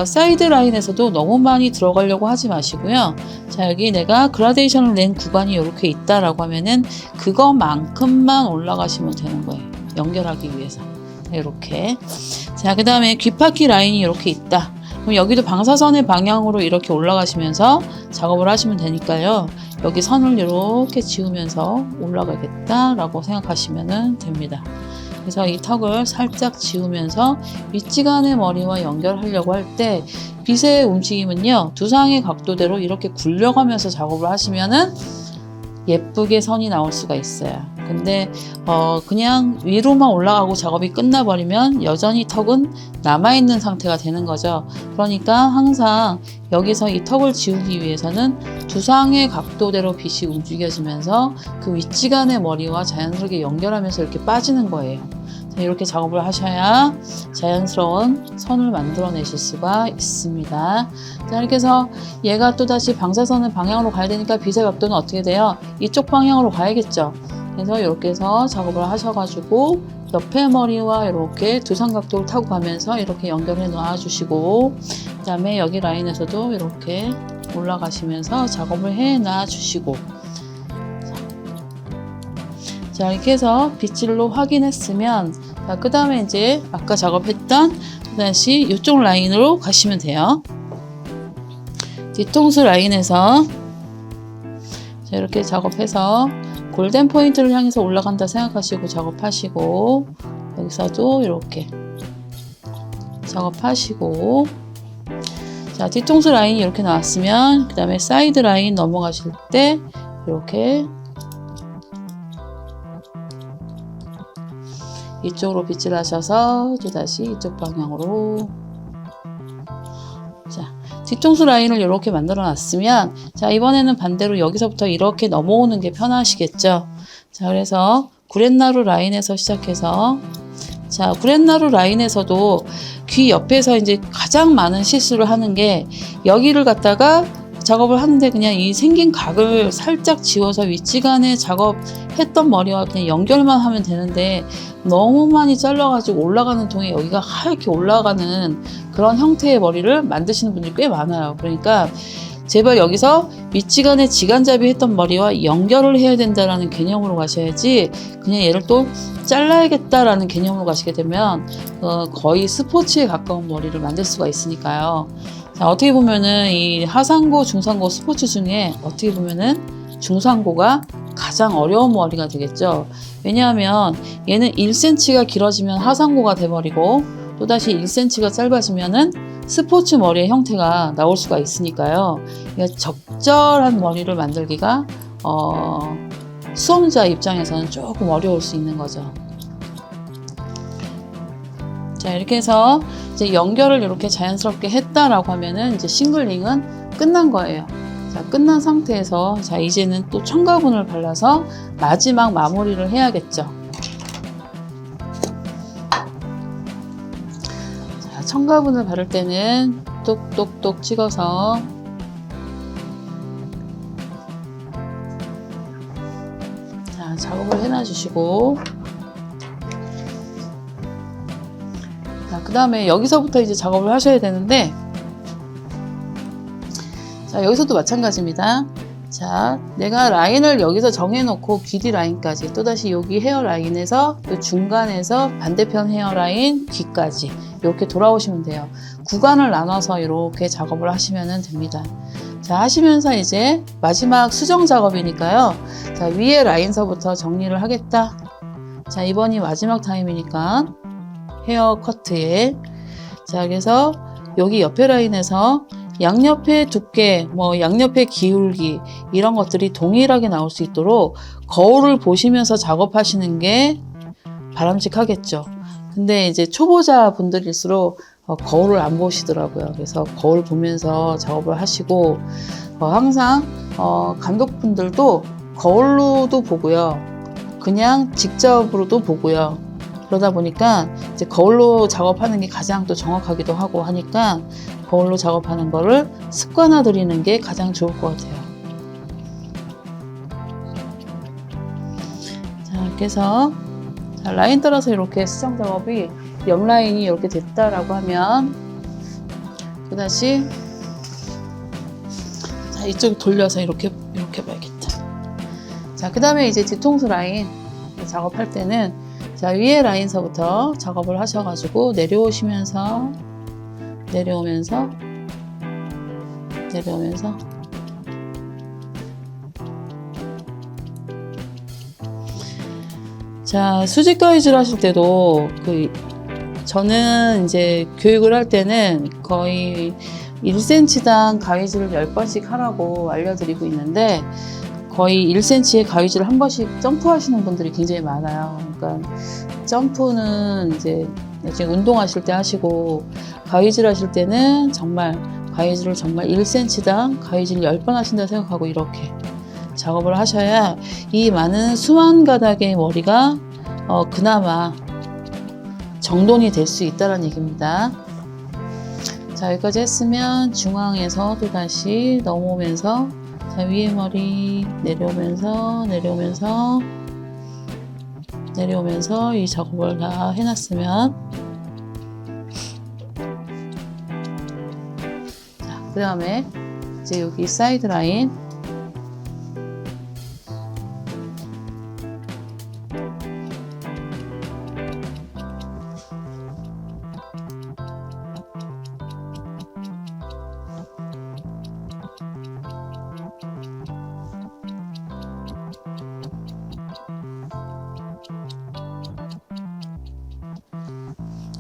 [SPEAKER 1] 사이드 라인에서도 너무 많이 들어가려고 하지 마시고요. 자, 여기 내가 그라데이션을 낸 구간이 이렇게 있다라고 하면은 그거만큼만 올라가시면 되는 거예요. 연결하기 위해서. 자, 이렇게. 자, 그 다음에 귓바퀴 라인이 이렇게 있다. 그럼 여기도 방사선의 방향으로 이렇게 올라가시면서 작업을 하시면 되니까요. 여기 선을 이렇게 지우면서 올라가겠다라고 생각하시면 됩니다. 그래서 이 턱을 살짝 지우면서 윗지간의 머리와 연결하려고 할 때 빗의 움직임은요, 두상의 각도대로 이렇게 굴려가면서 작업을 하시면은 예쁘게 선이 나올 수가 있어요. 근데 그냥 위로만 올라가고 작업이 끝나버리면 여전히 턱은 남아있는 상태가 되는 거죠. 그러니까 항상 여기서 이 턱을 지우기 위해서는 두상의 각도대로 빗이 움직여지면서 그 윗지간의 머리와 자연스럽게 연결하면서 이렇게 빠지는 거예요. 자, 이렇게 작업을 하셔야 자연스러운 선을 만들어내실 수가 있습니다. 자, 이렇게 해서 얘가 또다시 방사선의 방향으로 가야 되니까 빗의 각도는 어떻게 돼요? 이쪽 방향으로 가야겠죠. 그래서 이렇게 해서 작업을 하셔가지고 옆에 머리와 이렇게 두상각도를 타고 가면서 이렇게 연결해 놔주시고, 그 다음에 여기 라인에서도 이렇게 올라가시면서 작업을 해 놔주시고, 자, 이렇게 해서 빗질로 확인했으면, 자, 그 다음에 이제 아까 작업했던 다시 이쪽 라인으로 가시면 돼요. 뒤통수 라인에서 자, 이렇게 작업해서 골든 포인트를 향해서 올라간다 생각하시고 작업하시고, 여기서도 이렇게 작업하시고, 자, 뒤통수 라인이 이렇게 나왔으면 그 다음에 사이드 라인 넘어가실 때 이렇게 이쪽으로 빗질하셔서 또다시 이쪽 방향으로, 자, 뒤통수 라인을 이렇게 만들어 놨으면, 자, 이번에는 반대로 여기서부터 이렇게 넘어오는 게 편하시겠죠. 자, 그래서 구렛나루 라인에서 시작해서, 자, 구렛나루 라인에서도 귀 옆에서 이제 가장 많은 실수를 하는 게, 여기를 갖다가 작업을 하는데 그냥 이 생긴 각을 살짝 지워서 윗지간에 작업했던 머리와 그냥 연결만 하면 되는데, 너무 많이 잘라가지고 올라가는 통에 여기가 하얗게 올라가는 그런 형태의 머리를 만드시는 분들이 꽤 많아요. 그러니까 제발 여기서 윗지간에 지간잡이 했던 머리와 연결을 해야 된다라는 개념으로 가셔야지, 그냥 얘를 또 잘라야겠다라는 개념으로 가시게 되면 거의 스포츠에 가까운 머리를 만들 수가 있으니까요. 자, 어떻게 보면은 이 하상고, 중상고 스포츠 중에 어떻게 보면은 중상고가 가장 어려운 머리가 되겠죠. 왜냐하면 얘는 1cm가 길어지면 하상고가 돼버리고, 또다시 1cm가 짧아지면은 스포츠 머리의 형태가 나올 수가 있으니까요. 그러니까 적절한 머리를 만들기가 수험자 입장에서는 조금 어려울 수 있는 거죠. 자, 이렇게 해서 이제 연결을 이렇게 자연스럽게 했다라고 하면은 이제 싱글링은 끝난 거예요. 자, 끝난 상태에서 자, 이제는 또 첨가분을 발라서 마지막 마무리를 해야겠죠. 자, 첨가분을 바를 때는 똑똑똑 찍어서 자, 작업을 해놔 주시고, 자, 그 다음에 여기서부터 이제 작업을 하셔야 되는데, 자, 여기서도 마찬가지입니다. 자, 내가 라인을 여기서 정해놓고 귀뒤 라인까지, 또다시 여기 헤어라인에서 또 중간에서 반대편 헤어라인 귀까지 이렇게 돌아오시면 돼요. 구간을 나눠서 이렇게 작업을 하시면 됩니다. 자, 하시면서 이제 마지막 수정 작업이니까요. 자, 위에 라인서부터 정리를 하겠다. 자, 이번이 마지막 타임이니까 헤어 커트에, 자, 그래서 여기 옆에 라인에서 양옆의 두께, 양옆의 기울기, 이런 것들이 동일하게 나올 수 있도록 거울을 보시면서 작업하시는 게 바람직하겠죠. 근데 이제 초보자 분들일수록 거울을 안 보시더라고요. 그래서 거울 보면서 작업을 하시고, 항상 감독분들도 거울로도 보고요. 그냥 직접으로도 보고요. 그러다 보니까 이제 거울로 작업하는 게 가장 또 정확하기도 하고 하니까 거울로 작업하는 거를 습관화 들이는 게 가장 좋을 것 같아요. 자, 이렇게 해서 라인 따라서 이렇게 수정 작업이 옆 라인이 이렇게 됐다라고 하면 또다시 자, 이쪽 돌려서 이렇게 봐야겠다. 자, 그 다음에 이제 뒤통수 라인 작업할 때는 자, 위에 라인서부터 작업을 하셔가지고 내려오시면서 내려오면서 자, 수직 가위질 하실 때도 저는 이제 교육을 할 때는 거의 1cm당 가위질을 10번씩 하라고 알려드리고 있는데 거의 1cm에 가위질을 한 번씩 점프하시는 분들이 굉장히 많아요. 그러니까 점프는 이제 나중에 운동하실 때 하시고 가위질 하실 때는 정말 가위질을 정말 1cm당 가위질 10번 하신다 생각하고 이렇게 작업을 하셔야 이 많은 수만 가닥의 머리가 그나마 정돈이 될 수 있다는 얘기입니다. 자, 여기까지 했으면 중앙에서 또 다시 넘어오면서 자, 위에 머리 내려오면서 이 작업을 다 해놨으면 자, 그 다음에 이제 여기 사이드 라인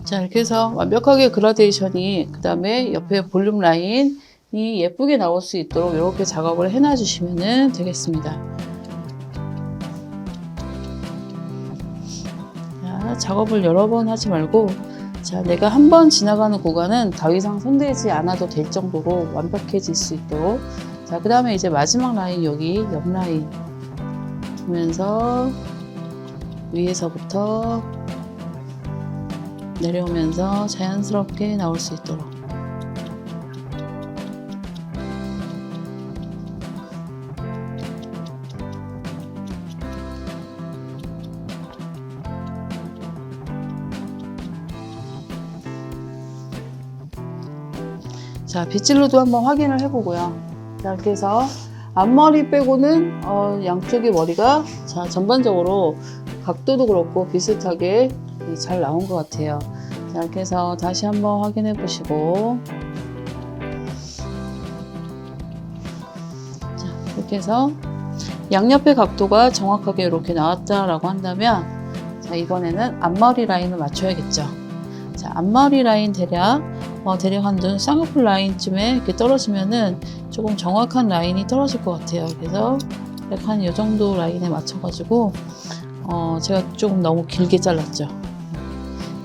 [SPEAKER 1] 자, 이렇게 해서 완벽하게 그라데이션이 그 다음에 옆에 볼륨 라인이 예쁘게 나올 수 있도록 이렇게 작업을 해놔 주시면 되겠습니다. 자, 작업을 여러 번 하지 말고 자, 내가 한 번 지나가는 구간은 더 이상 손대지 않아도 될 정도로 완벽해질 수 있도록 자, 그 다음에 이제 마지막 라인 여기 옆 라인 보면서 위에서부터 내려오면서 자연스럽게 나올 수 있도록 자, 빗질로도 한번 확인을 해보고요. 자, 이렇게 해서 앞머리 빼고는 양쪽의 머리가 자, 전반적으로 각도도 그렇고 비슷하게 잘 나온 것 같아요. 자, 이렇게 해서 다시 한번 확인해 보시고 자, 이렇게 해서 양옆의 각도가 정확하게 이렇게 나왔다라고 한다면 자, 이번에는 앞머리 라인을 맞춰야겠죠. 자, 앞머리 라인 대략 한 쌍꺼풀 라인쯤에 이렇게 떨어지면은 조금 정확한 라인이 떨어질 것 같아요. 그래서 약 한 이 정도 라인에 맞춰가지고 제가 조금 너무 길게 잘랐죠.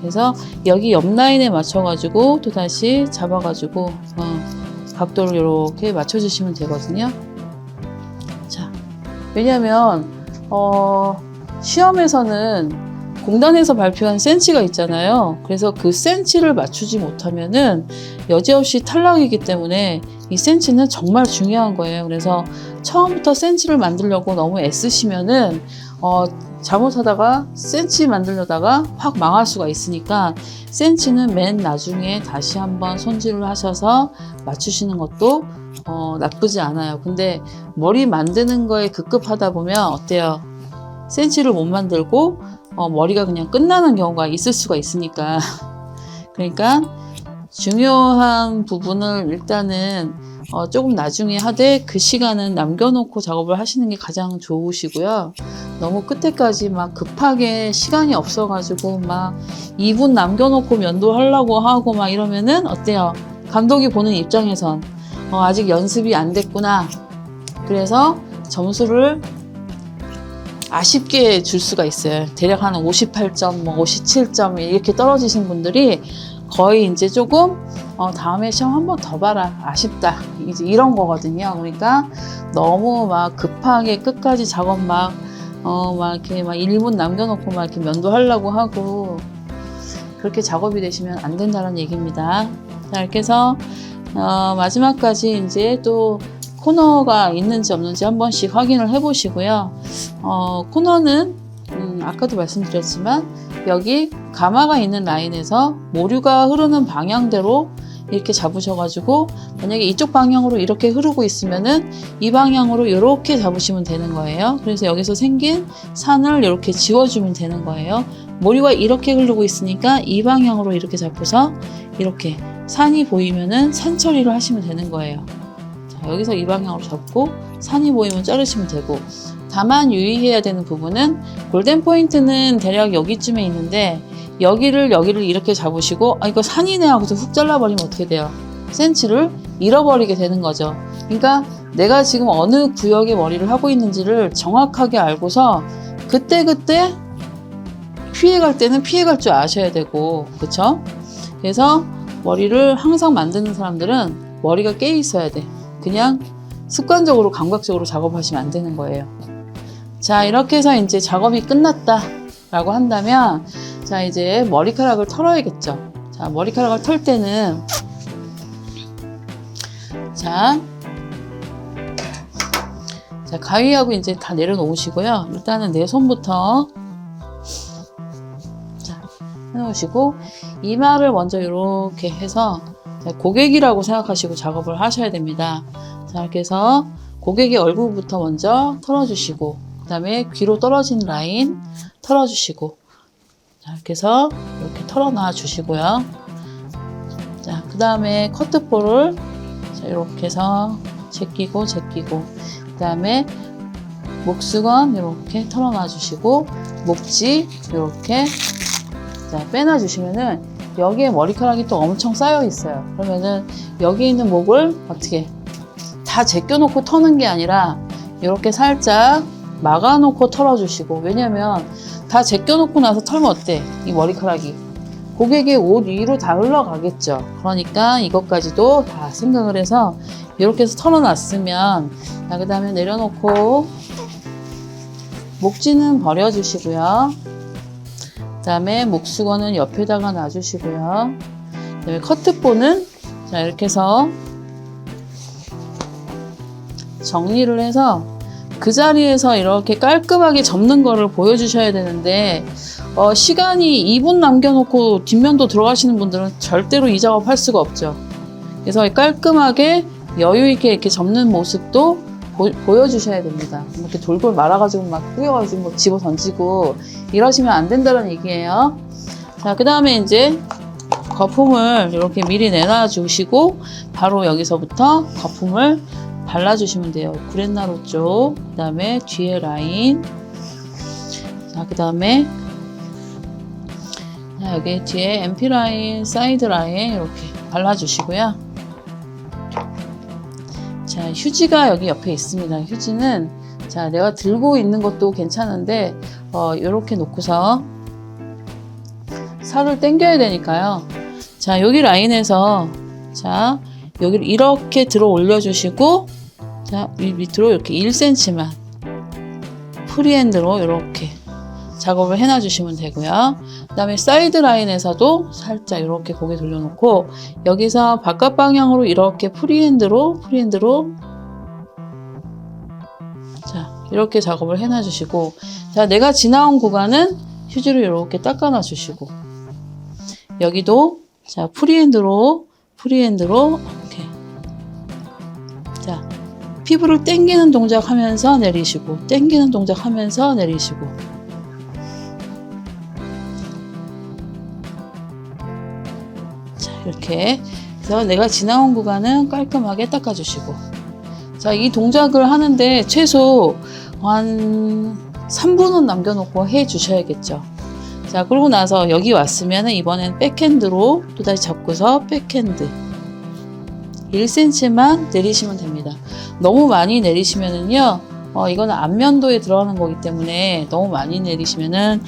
[SPEAKER 1] 그래서 여기 옆 라인에 맞춰가지고 또 다시 잡아가지고 각도를 이렇게 맞춰주시면 되거든요. 자, 왜냐하면 시험에서는 공단에서 발표한 센치가 있잖아요. 그래서 그 센치를 맞추지 못하면은 여지없이 탈락이기 때문에 이 센치는 정말 중요한 거예요. 그래서 처음부터 센치를 만들려고 너무 애쓰시면은 잘못하다가 센치 만들려다가 확 망할 수가 있으니까 센치는 맨 나중에 다시 한번 손질을 하셔서 맞추시는 것도 나쁘지 않아요. 근데 머리 만드는 거에 급급하다 보면 어때요? 센치를 못 만들고 머리가 그냥 끝나는 경우가 있을 수가 있으니까 그러니까 중요한 부분을 일단은 조금 나중에 하되 그 시간은 남겨놓고 작업을 하시는 게 가장 좋으시고요. 너무 끝에까지 막 급하게 시간이 없어가지고 막 2분 남겨놓고 면도하려고 하고 막 이러면은 어때요? 감독이 보는 입장에선 아직 연습이 안 됐구나. 그래서 점수를 아쉽게 줄 수가 있어요. 대략 한 58점, 57점 이렇게 떨어지신 분들이 거의 이제 조금 다음에 시험 한 번 더 봐라, 아쉽다, 이제 이런 거거든요. 그러니까 너무 막 급하게 끝까지 작업 막 이렇게 막 1분 남겨놓고 막 이렇게 면도하려고 하고 그렇게 작업이 되시면 안 된다는 얘기입니다. 자, 이렇게 해서 마지막까지 이제 또 코너가 있는지 없는지 한 번씩 확인을 해 보시고요. 코너는 아까도 말씀드렸지만 여기 가마가 있는 라인에서 모류가 흐르는 방향대로 이렇게 잡으셔가지고 만약에 이쪽 방향으로 이렇게 흐르고 있으면은 이 방향으로 이렇게 잡으시면 되는 거예요. 그래서 여기서 생긴 산을 이렇게 지워주면 되는 거예요. 모류가 이렇게 흐르고 있으니까 이 방향으로 이렇게 잡고서 이렇게 산이 보이면은 산 처리를 하시면 되는 거예요. 자, 여기서 이 방향으로 잡고 산이 보이면 자르시면 되고, 다만 유의해야 되는 부분은 골든 포인트는 대략 여기쯤에 있는데 여기를 이렇게 잡으시고 이거 산이네 하고서 훅 잘라버리면 어떻게 돼요? 센치를 잃어버리게 되는 거죠. 그러니까 내가 지금 어느 구역에 머리를 하고 있는지를 정확하게 알고서 그때그때 피해갈 때는 피해갈 줄 아셔야 되고, 그쵸? 그래서 머리를 항상 만드는 사람들은 머리가 깨 있어야 돼. 그냥 습관적으로 감각적으로 작업하시면 안 되는 거예요. 자, 이렇게 해서 이제 작업이 끝났다 라고 한다면, 자, 이제 머리카락을 털어야겠죠. 자, 머리카락을 털 때는 자, 가위하고 이제 다 내려놓으시고요. 일단은 내 손부터 자, 해놓으시고 이마를 먼저 이렇게 해서 고객이라고 생각하시고 작업을 하셔야 됩니다. 자, 이렇게 해서 고객의 얼굴부터 먼저 털어주시고, 그 다음에 귀로 떨어진 라인 털어주시고, 자, 이렇게 해서 이렇게 털어놔 주시고요. 자, 그 다음에 커트볼을 자, 이렇게 해서 제끼고, 그 다음에 목수건 이렇게 털어놔 주시고, 목지 이렇게 자, 빼놔 주시면은 여기에 머리카락이 또 엄청 쌓여 있어요. 그러면은 여기 있는 목을 어떻게 다 제껴놓고 터는 게 아니라 이렇게 살짝 막아놓고 털어주시고, 왜냐면 다 제껴놓고 나서 털면 어때? 이 머리카락이 고객의 옷 위로 다 흘러가겠죠. 그러니까 이것까지도 다 생각을 해서 이렇게 해서 털어놨으면, 자, 그 다음에 내려놓고 목지는 버려주시고요. 그 다음에 목수건은 옆에다가 놔주시고요. 그 다음에 커트본은 자, 이렇게 해서 정리를 해서 그 자리에서 이렇게 깔끔하게 접는 거를 보여주셔야 되는데, 시간이 2분 남겨놓고 뒷면도 들어가시는 분들은 절대로 이 작업 할 수가 없죠. 그래서 깔끔하게 여유있게 이렇게 접는 모습도 보여주셔야 됩니다. 이렇게 돌돌 말아가지고 막 뿌려가지고 뭐 집어 던지고 이러시면 안 된다는 얘기예요. 자, 그 다음에 이제 거품을 이렇게 미리 내놔 주시고 바로 여기서부터 거품을 발라주시면 돼요. 구렛나루 쪽, 그 다음에 뒤에 라인, 자, 그 다음에 여기 뒤에 MP 라인, 사이드 라인 이렇게 발라주시고요. 자, 휴지가 여기 옆에 있습니다. 휴지는 자, 내가 들고 있는 것도 괜찮은데 이렇게 놓고서 살을 당겨야 되니까요. 자, 여기 라인에서 자, 여기를 이렇게 들어 올려주시고, 자, 밑으로 이렇게 1cm만 프리핸드로 이렇게 작업을 해놔 주시면 되고요. 그 다음에 사이드 라인에서도 살짝 이렇게 고개 돌려놓고 여기서 바깥 방향으로 이렇게 프리핸드로 자, 이렇게 작업을 해놔 주시고, 자, 내가 지나온 구간은 휴지로 이렇게 닦아놔 주시고, 여기도 자, 프리핸드로 이렇게 자, 피부를 당기는 동작 하면서 내리시고, 당기는 동작 하면서 내리시고, 자, 이렇게 해서 내가 지나온 구간은 깔끔하게 닦아주시고, 자, 이 동작을 하는데 최소 한 3분은 남겨놓고 해 주셔야겠죠. 자, 그러고 나서 여기 왔으면 이번엔 백핸드로 또다시 잡고서 백핸드 1cm만 내리시면 됩니다. 너무 많이 내리시면은요, 이거는 안면도에 들어가는 거기 때문에 너무 많이 내리시면은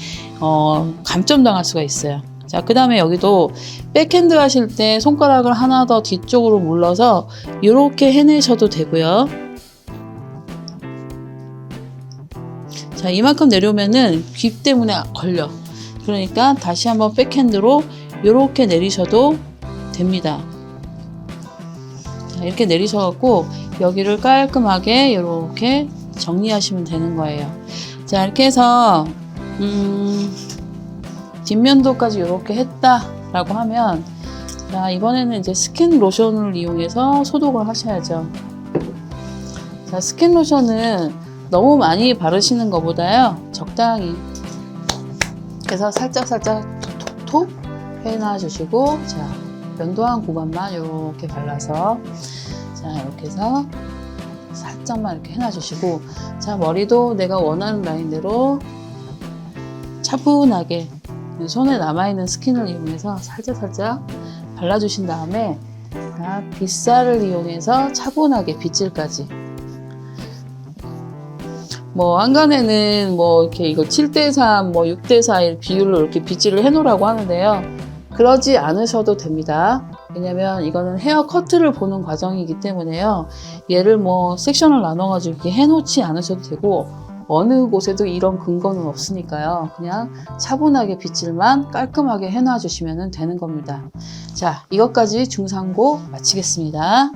[SPEAKER 1] 감점 당할 수가 있어요. 자, 그 다음에 여기도 백핸드 하실 때 손가락을 하나 더 뒤쪽으로 물러서 이렇게 해내셔도 되고요. 자, 이만큼 내려오면은 귀 때문에 걸려. 그러니까 다시 한번 백핸드로 이렇게 내리셔도 됩니다. 자, 이렇게 내리셔갖고 여기를 깔끔하게 이렇게 정리하시면 되는 거예요. 자, 이렇게 해서 뒷면도까지 이렇게 했다라고 하면, 자, 이번에는 이제 스킨 로션을 이용해서 소독을 하셔야죠. 자, 스킨 로션은 너무 많이 바르시는 것보다요, 적당히. 그래서 살짝 톡톡톡 해놔주시고, 자, 면도한 구간만 이렇게 발라서, 자, 이렇게 해서 살짝만 이렇게 해놔주시고, 자, 머리도 내가 원하는 라인대로 차분하게 손에 남아있는 스킨을 이용해서 살짝 발라주신 다음에, 자, 빗살을 이용해서 차분하게 빗질까지. 뭐 한간에는 뭐 이렇게 이거 7:3, 뭐 6:4 비율로 이렇게 빗질을 해놓으라고 하는데요. 그러지 않으셔도 됩니다. 왜냐면 이거는 헤어 커트를 보는 과정이기 때문에요. 얘를 뭐 섹션을 나눠가지고 이렇게 해놓지 않으셔도 되고, 어느 곳에도 이런 근거는 없으니까요. 그냥 차분하게 빗질만 깔끔하게 해놔 주시면 되는 겁니다. 자, 이것까지 중상고 마치겠습니다.